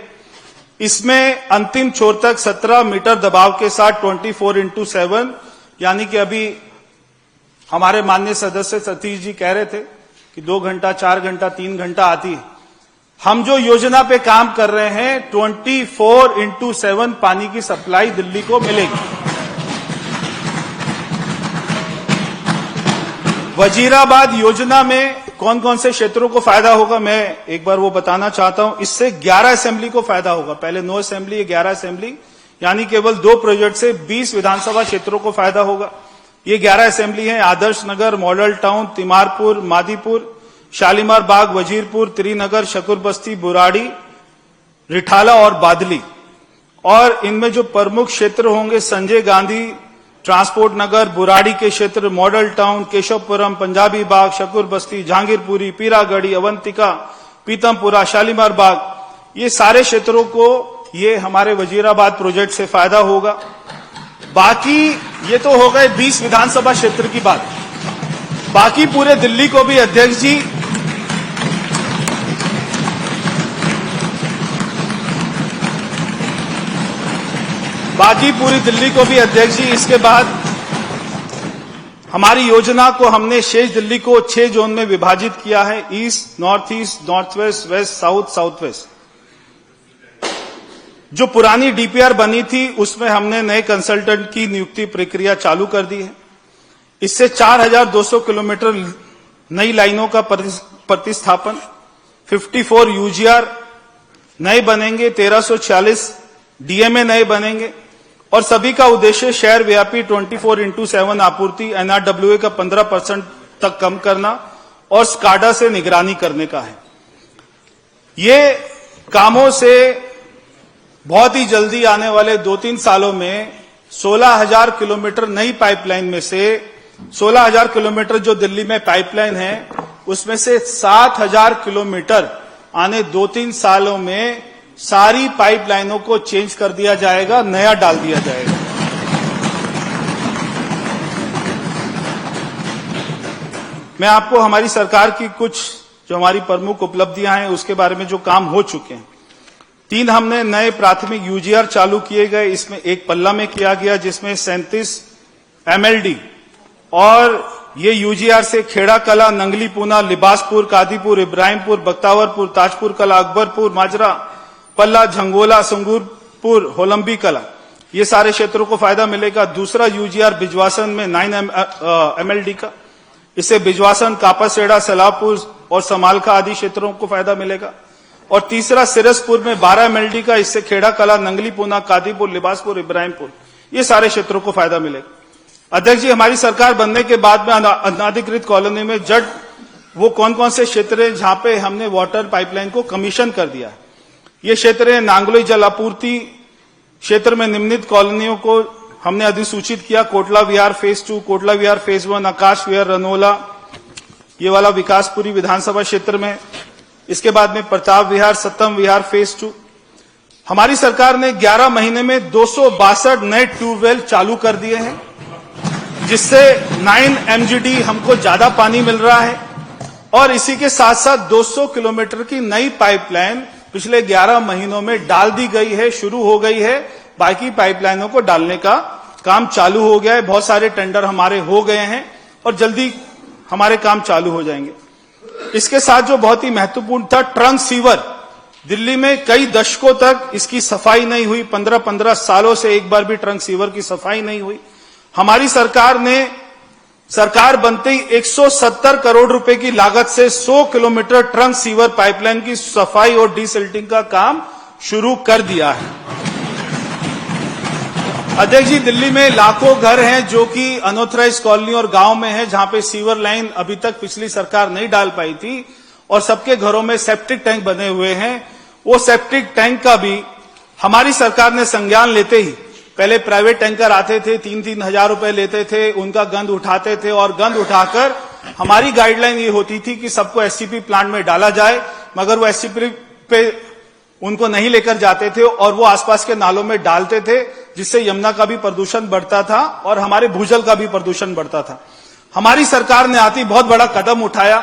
इसमें अंतिम छोर तक 17 मीटर दबाव के साथ 24x7, यानी कि अभी हमारे माननीय सदस्य सतीश जी कह रहे थे कि 2 घंटा, 4 घंटा, 3 घंटा आती है। हम जो योजना पे काम कर रहे हैं 24x7 पानी की सप्लाई दिल्ली को मिलेगी। वजीराबाद योजना में कौन कौन से क्षेत्रों को फायदा होगा, मैं एक बार वो बताना चाहता हूं। इससे 11 असेंबली को फायदा होगा। पहले 9 असेंबली, 11 असेंबली, यानी केवल 2 प्रोजेक्ट से 20 विधानसभा क्षेत्रों को फायदा होगा। ये 11 असेंबली हैं: आदर्श नगर, मॉडल टाउन, तिमारपुर, मादीपुर, शालीमार बाग, वजीरपुर, त्रिनगर, शकुर बस्ती, बुराड़ी, रिठाला और बादली। और इनमें जो प्रमुख क्षेत्र होंगे संजय गांधी, ट्रांसपोर्ट नगर, बुराड़ी के क्षेत्र, मॉडल टाउन, केशवपुरम, पंजाबी बाग, शकुर बस्ती, जहांगीरपुरी, पीरागढ़ी, अवंतिका, पीतमपुरा, शालीमार बाग, ये सारे क्षेत्रों को ये हमारे वजीराबाद प्रोजेक्ट से फायदा होगा। बाकी ये तो हो गए 20 विधानसभा क्षेत्र की बात। बाकी पूरे दिल्ली को भी अध्यक्ष जी इसके बाद हमारी योजना को हमने शेष दिल्ली को 6 जोन में विभाजित किया है: east, north east, north west, west, south, south west. जो पुरानी डीपीआर बनी थी उसमें हमने नए कंसल्टेंट की नियुक्ति प्रक्रिया चालू कर दी है। इससे 4200 किलोमीटर नई लाइनों का प्रतिस्थापन, 54 यूजीआर नए बनेंगे, 1346 डीएमए नए बनेंगे और सभी का उद्देश्य शहर व्यापी 24x7 आपूर्ति, एनआरडब्ल्यूए का 15% तक कम करना और स्काडा से निगरानी करने का है। ये कामों से बहुत ही जल्दी आने वाले 2-3 सालों में 16,000 किलोमीटर नई पाइपलाइन में से 16,000 किलोमीटर जो दिल्ली में पाइपलाइन है उसमें से 7,000 किलोमीटर आने 2-3 सालों में सारी पाइपलाइनों को चेंज कर दिया जाएगा, नया डाल दिया जाएगा। मैं आपको हमारी सरकार की कुछ जो हमारी प्रमुख उपलब्धियां हैं उसके बारे में जो काम हो चुके हैं। 3 हमने नए प्राथमिक यूजीआर चालू किए गए, इसमें एक पल्ला में किया गया जिसमें 37 MLD और ये यूजीआर से खेड़ा कला, नंगली पूना, लिबासपुर, कादीपुर, इब्राहिमपुर, बख्तावरपुर, ताजपुर कला, अकबरपुर, माजरा, पल्ला, झंगोला, संगूरपुर, होलंबी कला, ये सारे क्षेत्रों को फायदा मिलेगा। दूसरा यूजीआर बिजवासन में 9 MLD का, इससे बिजवासन, कापासेड़ा, सलाहपुर और समालखा आदि क्षेत्रों को फायदा मिलेगा। और तीसरा सिरसपुर में 12 MLD का, इससे खेड़ा कला, नंगली पूना, कादीपुर, लिबासपुर, इब्राहिमपुर, ये सारे क्षेत्रों को फायदा मिलेगा। अध्यक्ष जी, हमारी सरकार बनने के बाद में अनाधिकृत कॉलोनी में जट वो कौन कौन से क्षेत्र हैं जहां पे हमने वाटर पाइपलाइन को कमीशन कर दिया है। ये क्षेत्र है नांगलोई जल आपूर्ति क्षेत्र में निम्नलिखित कॉलोनियों को हमने अधिसूचित किया। कोटला विहार फेज 2, कोटला विहार फेज 1, आकाश विहार, रनोला, ये वाला विकासपुरी विधानसभा क्षेत्र में। इसके बाद में प्रताप विहार, सत्तम विहार फेज 2। हमारी सरकार ने 11 महीने में 262 नए ट्यूबवेल चालू कर दिए हैं, जिससे 9 MGD हमको ज्यादा पानी मिल रहा है। और इसी के साथ साथ 200 किलोमीटर की नई पाइपलाइन पिछले 11 महीनों में डाल दी गई है, शुरू हो गई है। बाकी पाइपलाइनों को डालने का काम चालू हो गया है। बहुत सारे टेंडर हमारे हो गए हैं और जल्दी हमारे काम चालू हो जाएंगे। इसके साथ जो बहुत ही महत्वपूर्ण था, ट्रंक सीवर। दिल्ली में कई दशकों तक इसकी सफाई नहीं हुई, 15-15 सालों से एक बार भी ट्रंक सीवर की सफाई नहीं हुई। हमारी सरकार ने सरकार बनते ही 170 करोड़ रुपए की लागत से 100 किलोमीटर ट्रंक सीवर पाइपलाइन की सफाई और डीसिल्टिंग का काम शुरू कर दिया है। अध्यक्ष जी, दिल्ली में लाखों घर हैं जो कि अनऑथराइज कॉलोनी और गांव में है, जहां पे सीवर लाइन अभी तक पिछली सरकार नहीं डाल पाई थी और सबके घरों में सेप्टिक टैंक बने हुए हैं। वो सेप्टिक टैंक का भी हमारी सरकार ने संज्ञान लेते ही, पहले प्राइवेट टैंकर आते थे, 3-3 हजार रुपए लेते थे, उनका गंद उठाते थे और गंद उठाकर हमारी गाइडलाइन ये होती थी कि सबको एससीपी प्लांट में डाला जाए, मगर वो एससीपी पे उनको नहीं लेकर जाते थे और वो आसपास के नालों में डालते थे, जिससे यमुना का भी प्रदूषण बढ़ता था और हमारे भूजल का भी प्रदूषण बढ़ता था। हमारी सरकार ने आती बहुत बड़ा कदम उठाया।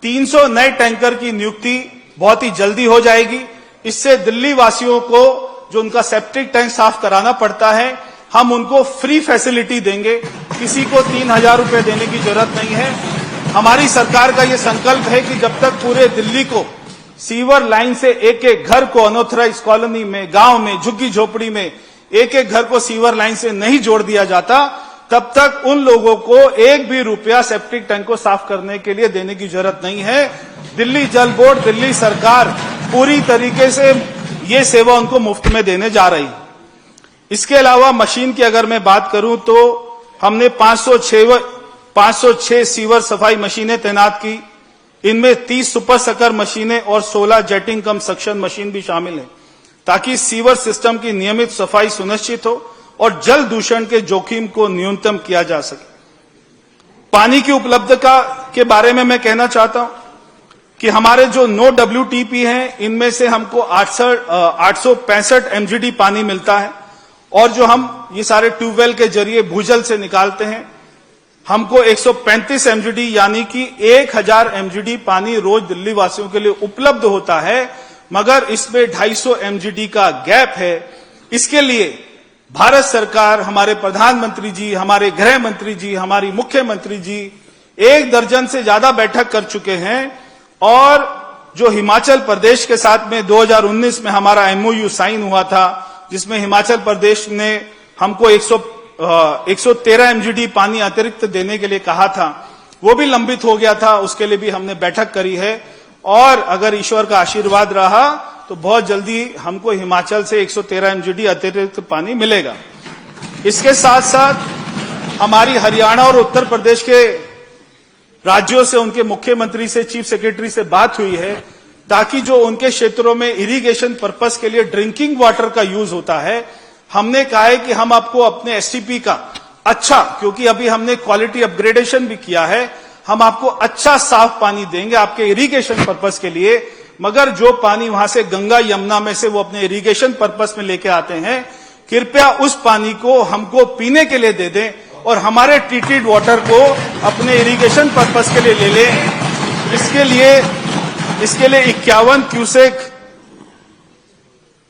300 नए टैंकर की नियुक्ति बहुत ही जल्दी हो जाएगी। इससे दिल्ली वासियों को जो उनका सेप्टिक टैंक साफ कराना पड़ता है, हम उनको फ्री फैसिलिटी देंगे, किसी को 3,000 रुपए देने की जरूरत नहीं है। हमारी सरकार का यह संकल्प है कि जब तक पूरे दिल्ली को सीवर लाइन से एक एक घर को अनऑथराइज कॉलोनी में, गांव में, झुग्गी झोपड़ी में एक एक घर को सीवर लाइन से नहीं जोड़ दिया जाता, तब तक उन लोगों को एक भी रुपया सेप्टिक टैंक को साफ करने के लिए देने की जरूरत नहीं है। दिल्ली जल बोर्ड, दिल्ली सरकार पूरी तरीके से ये सेवा उनको मुफ्त में देने जा रही है। इसके अलावा मशीन की अगर मैं बात करूं तो हमने 506 सीवर सफाई मशीनें तैनात की। इनमें 30 सुपर सकर मशीनें और 16 जेटिंग कम सक्शन मशीन भी शामिल है, ताकि सीवर सिस्टम की नियमित सफाई सुनिश्चित हो और जल दूषण के जोखिम को न्यूनतम किया जा सके। पानी की उपलब्धता के बारे में मैं कहना चाहता हूं कि हमारे जो 9 WTP हैं, इनमें से हमको 865 MGD पानी मिलता है और जो हम ये सारे ट्यूबवेल के जरिए भूजल से निकालते हैं, हमको 135 MGD यानी कि 1000 MGD पानी रोज दिल्ली वासियों के लिए उपलब्ध होता है, मगर इसमें 250 MGD का गैप है। इसके लिए भारत सरकार, हमारे प्रधानमंत्री जी, हमारे गृह मंत्री जी, हमारी मुख्यमंत्री जी 1 दर्जन से ज्यादा बैठक कर चुके हैं और जो हिमाचल प्रदेश के साथ में 2019 में हमारा MOU साइन हुआ था, जिसमें हिमाचल प्रदेश ने हमको 113 MGD पानी अतिरिक्त देने के लिए कहा था, वो भी लंबित हो गया था। उसके लिए भी हमने बैठक करी है और अगर ईश्वर का आशीर्वाद रहा तो बहुत जल्दी हमको हिमाचल से 113 MGD अतिरिक्त पानी मिलेगा। इसके साथ साथ हमारी हरियाणा और उत्तर प्रदेश के राज्यों से, उनके मुख्यमंत्री से, चीफ सेक्रेटरी से बात हुई है, ताकि जो उनके क्षेत्रों में इरिगेशन पर्पस के लिए ड्रिंकिंग वाटर का यूज होता है, हमने कहा है कि हम आपको अपने एसटीपी का अच्छा, क्योंकि अभी हमने क्वालिटी अपग्रेडेशन भी किया है, हम आपको अच्छा साफ पानी देंगे आपके इरिगेशन पर्पस के लिए। मगर जो पानी वहां से गंगा यमुना में से वो अपने इरिगेशन पर्पस में लेके आते हैं, कृपया उस पानी को हमको पीने के लिए दे दें और हमारे ट्रीटेड वाटर को अपने इरिगेशन पर्पस के लिए ले लें। इसके लिए 51 क्यूसेक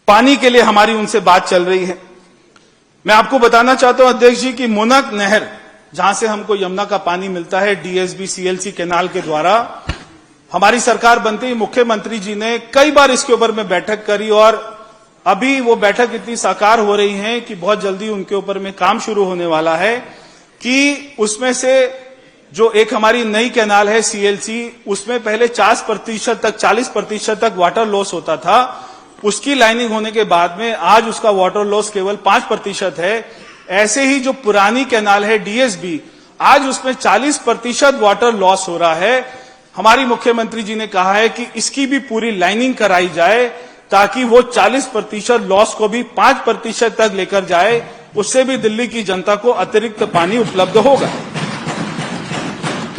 पानी के लिए हमारी उनसे बात चल रही है। मैं आपको बताना चाहता हूं अध्यक्ष जी कि मोनक नहर, जहां से हमको यमुना का पानी मिलता है डीएसबी सीएलसी कैनाल के द्वारा, हमारी सरकार बनते ही मुख्यमंत्री जी ने कई बार इसके ऊपर में बैठक करी और अभी वो बैठक इतनी साकार हो रही है कि बहुत जल्दी उनके ऊपर में काम शुरू होने वाला है कि उसमें से जो एक हमारी नई कैनाल है सीएलसी, उसमें पहले 40% तक वाटर लॉस होता था। उसकी लाइनिंग होने के बाद में आज उसका वाटर लॉस केवल 5% है। ऐसे ही जो पुरानी कैनाल है डीएसबी, आज उसमें 40% वाटर लॉस हो रहा है। हमारी मुख्यमंत्री जी ने कहा है कि इसकी भी पूरी लाइनिंग कराई जाए ताकि वो 40% लॉस को भी 5% तक लेकर जाए। उससे भी दिल्ली की जनता को अतिरिक्त पानी उपलब्ध होगा।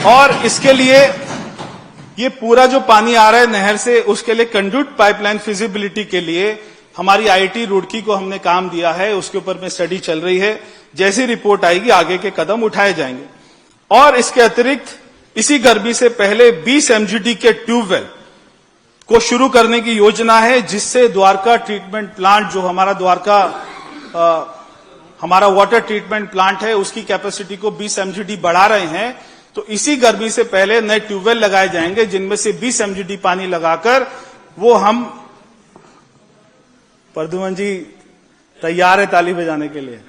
और इसके लिए ये पूरा जो पानी आ रहा है नहर से, उसके लिए कंड्यूट पाइपलाइन फिजिबिलिटी के लिए हमारी आईआईटी रुड़की को हमने काम दिया है। उसके ऊपर में स्टडी चल रही है। जैसी रिपोर्ट आएगी आगे के कदम उठाए जाएंगे। और इसके अतिरिक्त इसी गर्मी से पहले 20 एमजीडी के ट्यूबवेल को शुरू करने की योजना है, जिससे द्वारका ट्रीटमेंट प्लांट, जो हमारा वाटर ट्रीटमेंट प्लांट है, उसकी कैपेसिटी को 20 एमजीडी बढ़ा रहे हैं। तो इसी गर्मी से पहले नए ट्यूबवेल लगाए जाएंगे, जिनमें से 20 एमजीडी पानी लगाकर वो हम, प्रद्युमन जी तैयार है ताली बजाने के लिए,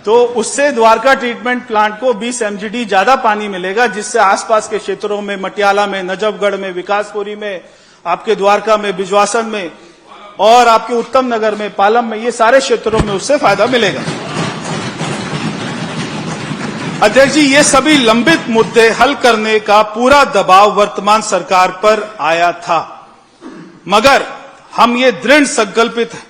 तो उससे द्वारका ट्रीटमेंट प्लांट को 20 एमजीडी ज्यादा पानी मिलेगा, जिससे आसपास के क्षेत्रों में, मटियाला में, नजफगढ़ में, विकासपुरी में, आपके द्वारका में, बिजवासन में और आपके उत्तम नगर में, पालम में, ये सारे क्षेत्रों में उससे फायदा मिलेगा। अध्यक्ष जी, ये सभी लंबित मुद्दे हल करने का पूरा दबाव वर्तमान सरकार पर आया था, मगर हम ये दृढ़ संकल्पित हैं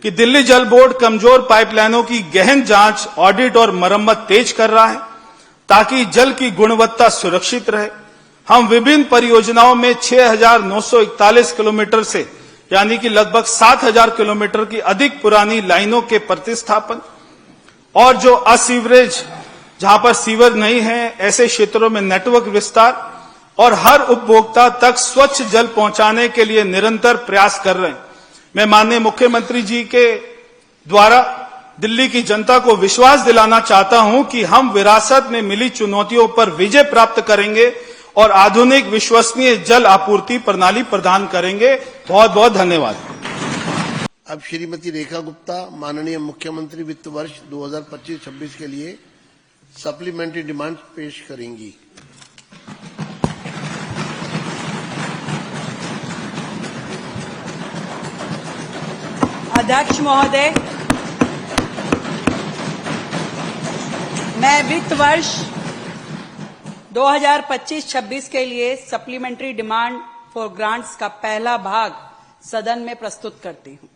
कि दिल्ली जल बोर्ड कमजोर पाइपलाइनों की गहन जांच, ऑडिट और मरम्मत तेज कर रहा है ताकि जल की गुणवत्ता सुरक्षित रहे। हम विभिन्न परियोजनाओं में 6,941 किलोमीटर से, यानी कि लगभग 7,000 किलोमीटर की अधिक पुरानी लाइनों के प्रतिस्थापन और जो असीवरेज, जहां पर सीवर नहीं है, ऐसे क्षेत्रों में नेटवर्क विस्तार और हर उपभोक्ता तक स्वच्छ जल पहुंचाने के लिए निरंतर प्रयास कर रहे हैं। मैं माननीय मुख्यमंत्री जी के द्वारा दिल्ली की जनता को विश्वास दिलाना चाहता हूं कि हम विरासत में मिली चुनौतियों पर विजय प्राप्त करेंगे और आधुनिक विश्वसनीय जल आपूर्ति प्रणाली प्रदान करेंगे। बहुत बहुत धन्यवाद। अब श्रीमती रेखा गुप्ता माननीय मुख्यमंत्री वित्त वर्ष 2025-26 के लिए सप्लीमेंट्री डिमांड पेश करेंगी। अध्यक्ष महोदय, मैं वित्त वर्ष 2025-26 के लिए सप्लीमेंट्री डिमांड फॉर ग्रांट्स का पहला भाग सदन में प्रस्तुत करती हूं।